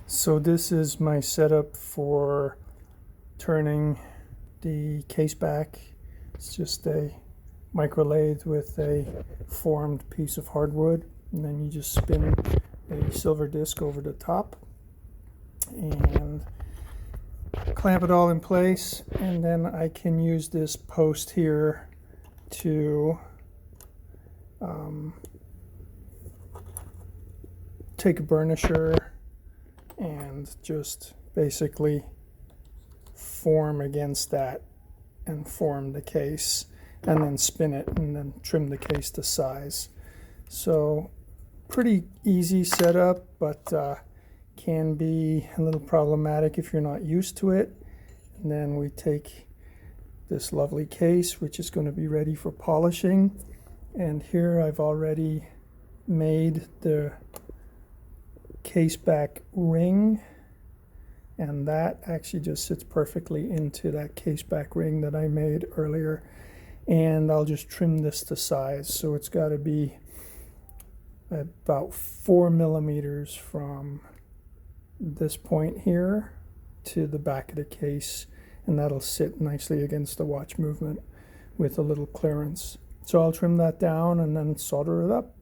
So this is my setup for turning the case back. It's just a micro lathe with a formed piece of hardwood, and then you just spin a silver disc over the top and clamp it all in place, and then I can use this post here to take a burnisher and just basically form against that and form the case, and then spin it and then trim the case to size. So pretty easy setup, but can be a little problematic if you're not used to it. And then we take this lovely case, which is going to be ready for polishing, and here I've already made the case back ring, and that actually just sits perfectly into that case back ring that I made earlier. And I'll just trim this to size, so it's got to be about 4 millimeters from this point here to the back of the case, and that'll sit nicely against the watch movement with a little clearance. So I'll trim that down and then solder it up.